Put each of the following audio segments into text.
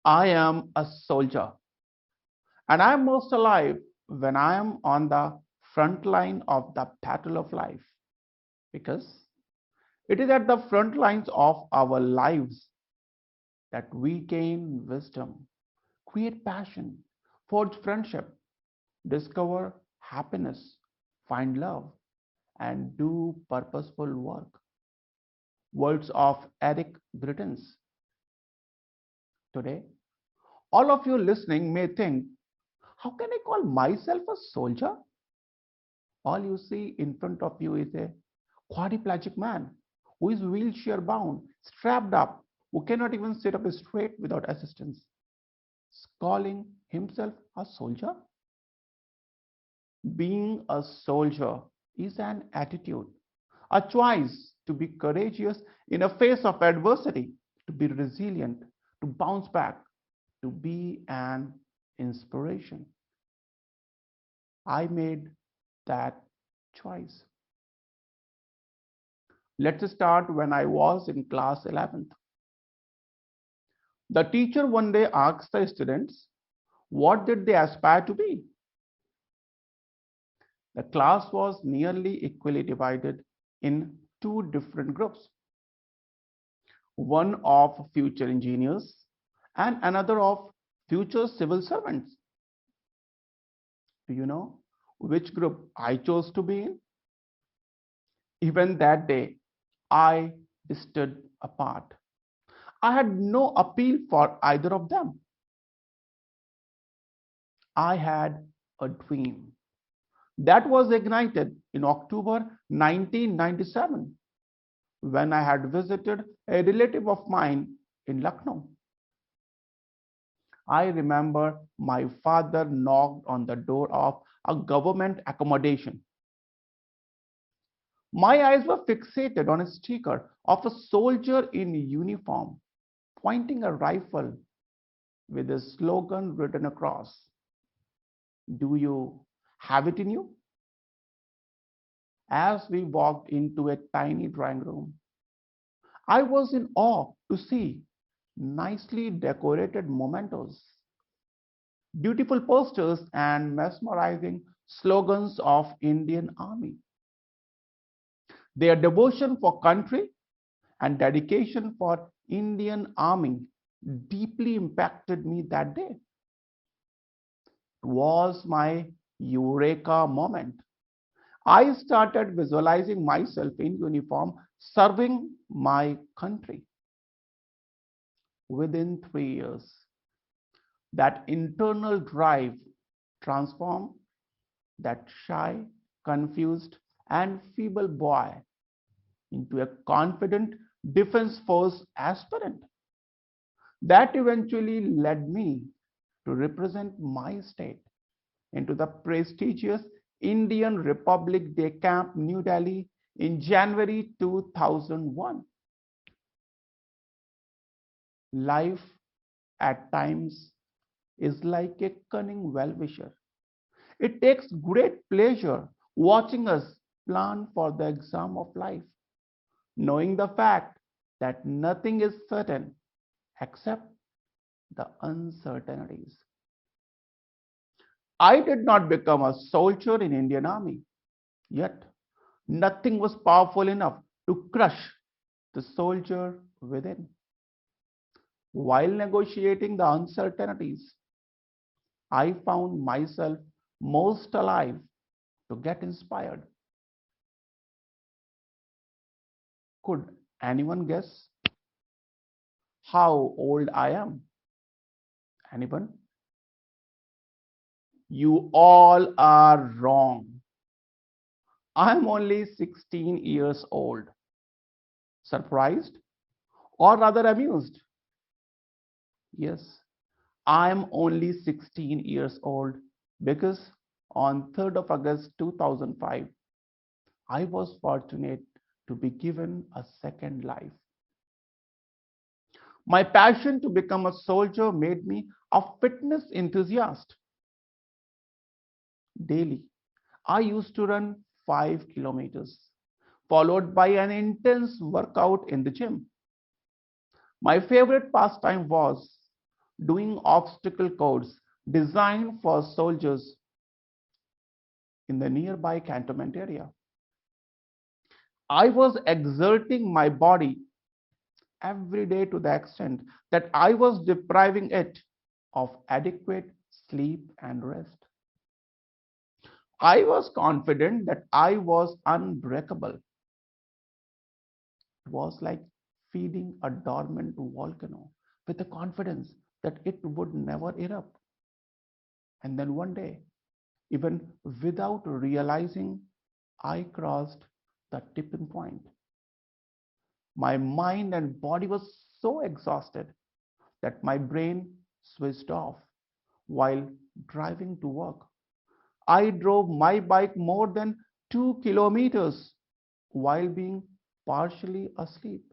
I am a soldier, and I am most alive when I am on the front line of the battle of life, because it is at the front lines of our lives that we gain wisdom, create passion, forge friendship, discover happiness, find love, and do purposeful work. Words of Eric Brittens. Today, all of you listening may think, how can I call myself a soldier? All you see in front of you is a quadriplegic man who is wheelchair bound, strapped up, who cannot even sit up straight without assistance. Calling himself a soldier? Being a soldier is an attitude, a choice to be courageous in the face of adversity, to be resilient, to bounce back, to be an inspiration. I made that choice. Let's start when I was in class 11th. The teacher one day asked the students, what did they aspire to be? The class was nearly equally divided in two different groups, one of future engineers and another of future civil servants. Do you know which group I chose to be in? Even that day, I stood apart. I had no appeal for either of them. I had a dream that was ignited in October 1997 when I had visited a relative of mine in Lucknow. I remember my father knocked on the door of a government accommodation. My eyes were fixated on a sticker of a soldier in uniform pointing a rifle with a slogan written across. Do you have it in you? As we walked into a tiny drawing room, I was in awe to see nicely decorated mementos, beautiful posters, and mesmerizing slogans of Indian Army. Their devotion for country and dedication for Indian Army deeply impacted me that day. It was my eureka moment. I started visualizing myself in uniform serving my country. Within 3 years, that internal drive transformed that shy, confused, and feeble boy into a confident defense force aspirant. That eventually led me to represent my state into the prestigious Indian Republic Day Camp, New Delhi, in January 2001. Life at times is like a cunning well-wisher. It takes great pleasure watching us plan for the exam of life, knowing the fact that nothing is certain except the uncertainties. I did not become a soldier in Indian Army, yet nothing was powerful enough to crush the soldier within. While negotiating the uncertainties, I found myself most alive to get inspired. Could anyone guess how old I am? Anyone? You all are wrong. I'm only 16 years old. Surprised? Or rather amused? Yes, I'm only 16 years old because on 3rd of August 2005, I was fortunate to be given a second life. My passion to become a soldier made me a fitness enthusiast. Daily, I used to run 5 kilometers, followed by an intense workout in the gym. My favorite pastime was doing obstacle course designed for soldiers in the nearby cantonment area. I was exerting my body every day to the extent that I was depriving it of adequate sleep and rest. I was confident that I was unbreakable. It was like feeding a dormant volcano with the confidence that it would never erupt. And then one day, even without realizing, I crossed the tipping point. My mind and body was so exhausted that my brain switched off while driving to work. I drove my bike more than 2 kilometers while being partially asleep.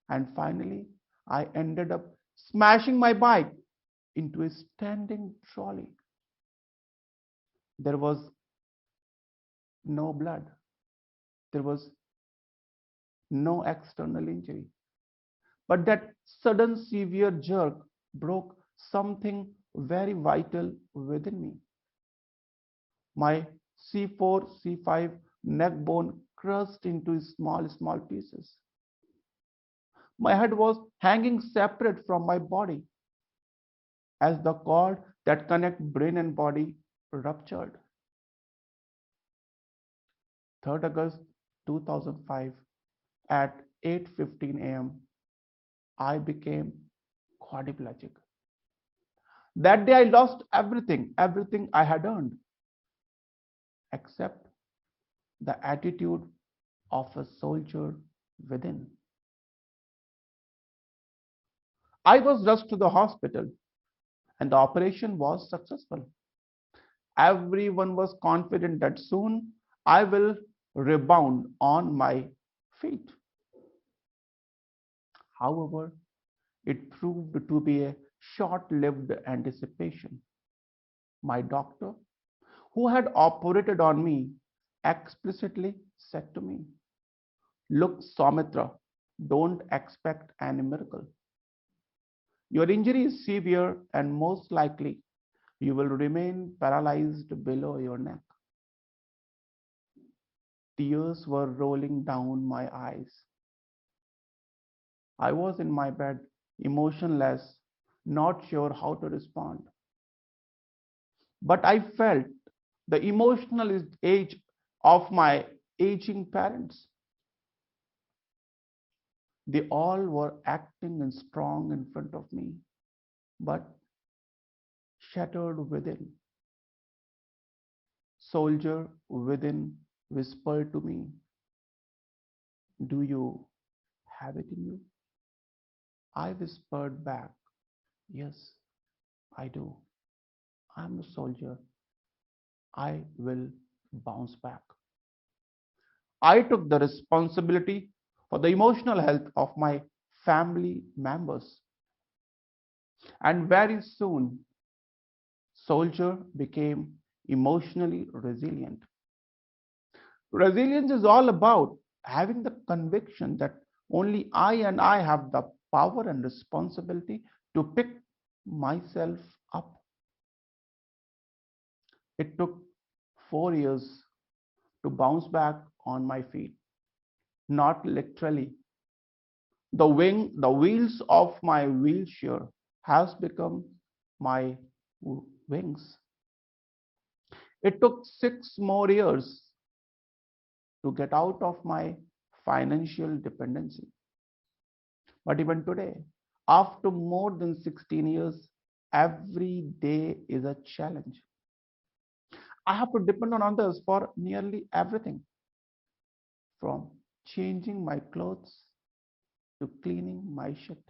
And finally, I ended up smashing my bike into a standing trolley. There was no blood, there was no external injury. But that sudden severe jerk broke something very vital within me. My C4, C5 neck bone crushed into small pieces. My head was hanging separate from my body as the cord that connects brain and body ruptured. 3rd August 2005 at 8:15 a.m. I became quadriplegic. That day I lost everything I had earned, except the attitude of a soldier within. I was rushed to the hospital and the operation was successful. Everyone was confident that soon I will rebound on my feet. However, it proved to be a short-lived anticipation. My doctor, who had operated on me, explicitly said to me, "Look, Saumitra, don't expect any miracle. Your injury is severe and most likely you will remain paralyzed below your neck." Tears were rolling down my eyes. I was in my bed, emotionless, not sure how to respond. But I felt the emotional age of my aging parents. They all were acting and strong in front of me, but shattered within. Soldier within whispered to me, "Do you have it in you?" I whispered back, "Yes, I do. I'm a soldier. I will bounce back." I took the responsibility for the emotional health of my family members. And very soon, soldier became emotionally resilient. Resilience is all about having the conviction that only I have the power and responsibility to pick myself up. It took 4 years to bounce back on my feet, not literally. The wheels of my wheelchair has become my wings. It took 6 more years to get out of my financial dependency. But even today, after more than 16 years, every day is a challenge. I have to depend on others for nearly everything, from changing my clothes to cleaning my shit.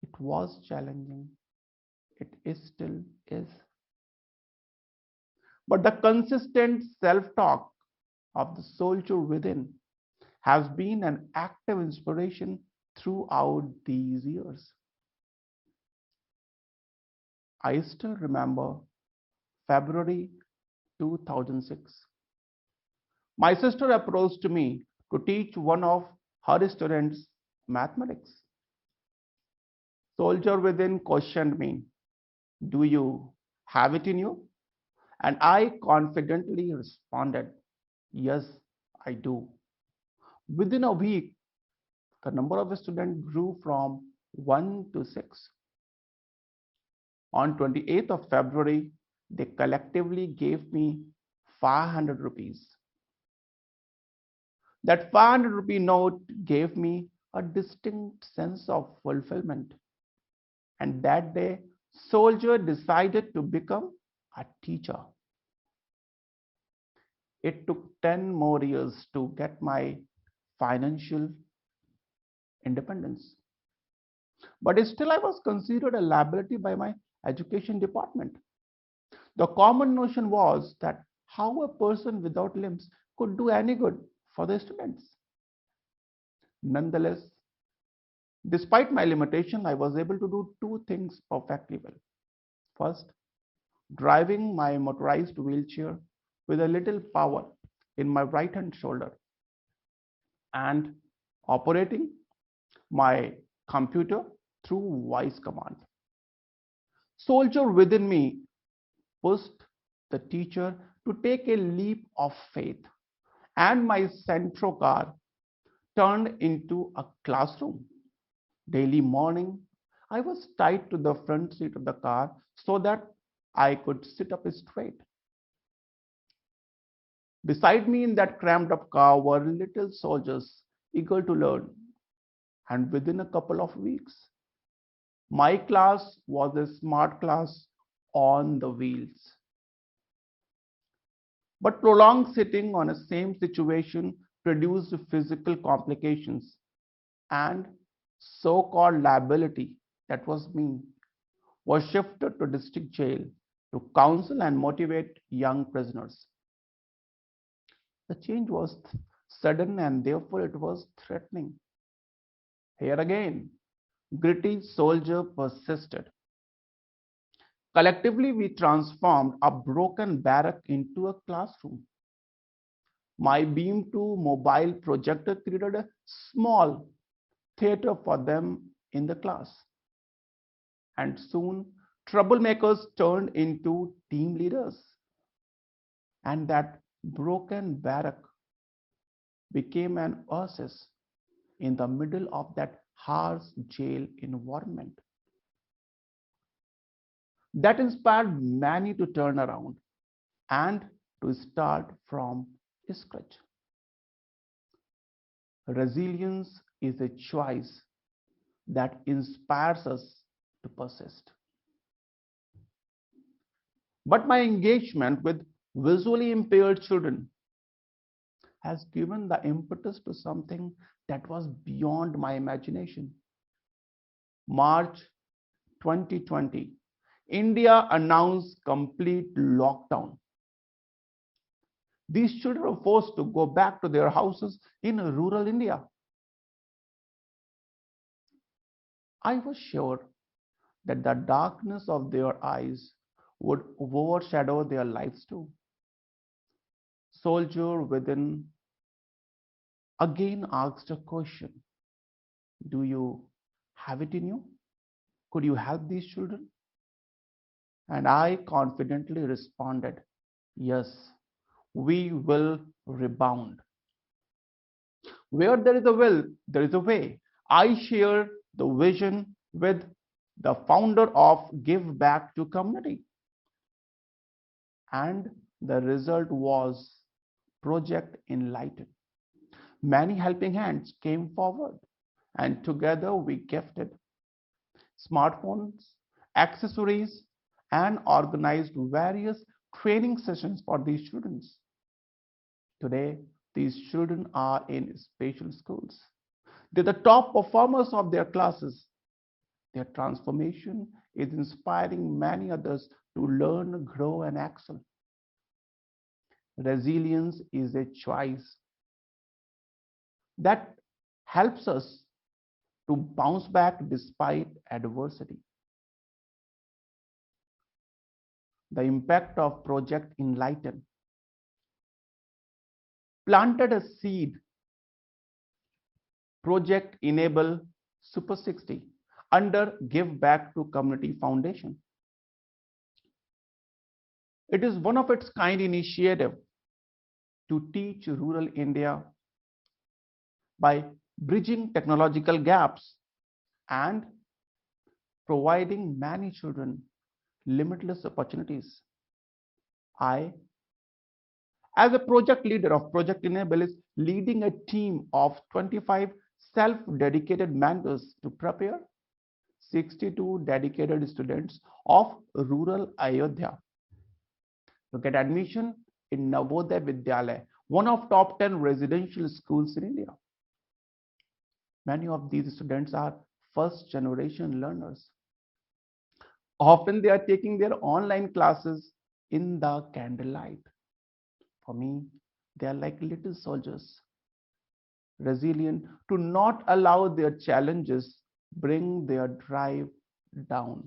It was challenging. It is still is. But the consistent self-talk of the soldier within has been an active inspiration throughout these years. I still remember February 2006. My sister approached me to teach one of her students mathematics. Soldier within questioned me, "Do you have it in you?" And I confidently responded, "Yes, I do." Within a week, the number of students grew from 1 to 6. On 28th of February, they collectively gave me 500 rupees. That 500 rupee note gave me a distinct sense of fulfillment. And that day, Soldier decided to become a teacher. It took 10 more years to get my financial independence. But still, I was considered a liability by my education department. The common notion was that how a person without limbs could do any good for the students. Nonetheless, despite my limitation, I was able to do two things perfectly well. First, driving my motorized wheelchair with a little power in my right hand shoulder and operating my computer through voice command. Soldier within me pushed the teacher to take a leap of faith, and my Centro car turned into a classroom. Daily morning, I was tied to the front seat of the car so that I could sit up straight. Beside me in that cramped up car were little soldiers eager to learn, and within a couple of weeks, my class was a smart class on the wheels. But prolonged sitting on a same situation produced physical complications and so-called liability, that was me, was shifted to district jail to counsel and motivate young prisoners. The change was sudden and therefore it was threatening. Here again, gritty soldier persisted. Collectively, we transformed a broken barrack into a classroom. My beam to mobile projector created a small theater for them in the class. And soon, troublemakers turned into team leaders. And that broken barrack became an oasis in the middle of that harsh jail environment. That inspired many to turn around and to start from scratch. Resilience is a choice that inspires us to persist. But my engagement with visually impaired children has given the impetus to something that was beyond my imagination. March 2020, India announced complete lockdown. These children were forced to go back to their houses in rural India. I was sure that the darkness of their eyes would overshadow their lives too. Soldier within again asked a question: "Do you have it in you? Could you help these children?" And I confidently responded, "Yes, we will rebound." Where there is a will, there is a way. I share the vision with the founder of Give Back to Community. And the result was Project Enlighten. Many helping hands came forward, and together we gifted smartphones, accessories, and organized various training sessions for these students. Today, these children are in special schools. They're the top performers of their classes. Their transformation is inspiring many others to learn, grow, and excel. Resilience is a choice that helps us to bounce back despite adversity. The impact of Project Enlighten planted a seed. Project Enable Super 60. under Give Back to Community Foundation. It is one of its kind initiative to teach rural India by bridging technological gaps and providing many children limitless opportunities. I, as a project leader of Project Enable, is leading a team of 25 self-dedicated mentors to prepare 62 dedicated students of rural Ayodhya to get admission in Navodaya Vidyalaya, one of top 10 residential schools in India. Many of these students are first generation learners. Often they are taking their online classes in the candlelight. For me, they are like little soldiers, resilient to not allow their challenges bring their drive down.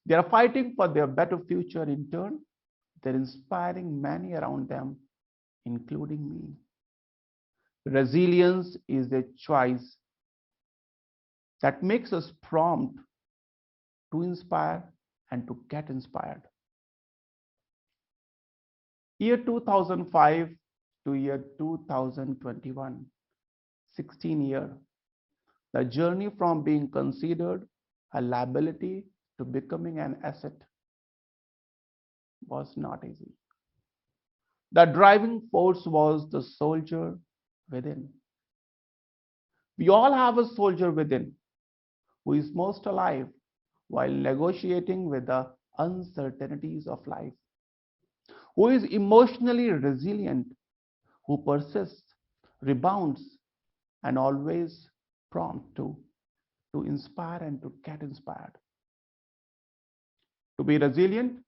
They are fighting for their better future. In turn, they're inspiring many around them, including me. Resilience is a choice that makes us prompt to inspire and to get inspired. Year 2005 to year 2021, 16 years, the journey from being considered a liability to becoming an asset was not easy. The driving force was the soldier within. We all have a soldier within who is most alive while negotiating with the uncertainties of life, who is emotionally resilient, who persists, rebounds, and always prompt to inspire and to get inspired. To be resilient,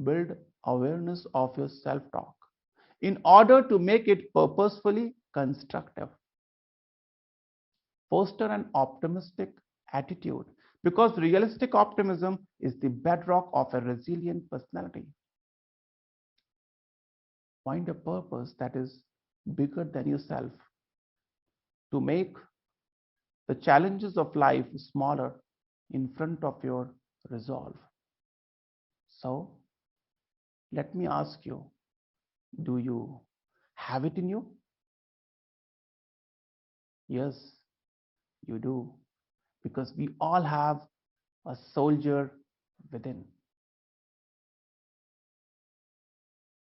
build awareness of your self-talk in order to make it purposefully constructive. Foster an optimistic attitude because realistic optimism is the bedrock of a resilient personality. Find a purpose that is bigger than yourself to make the challenges of life smaller in front of your resolve. So, let me ask you, do you have it in you? Yes, you do, because we all have a soldier within.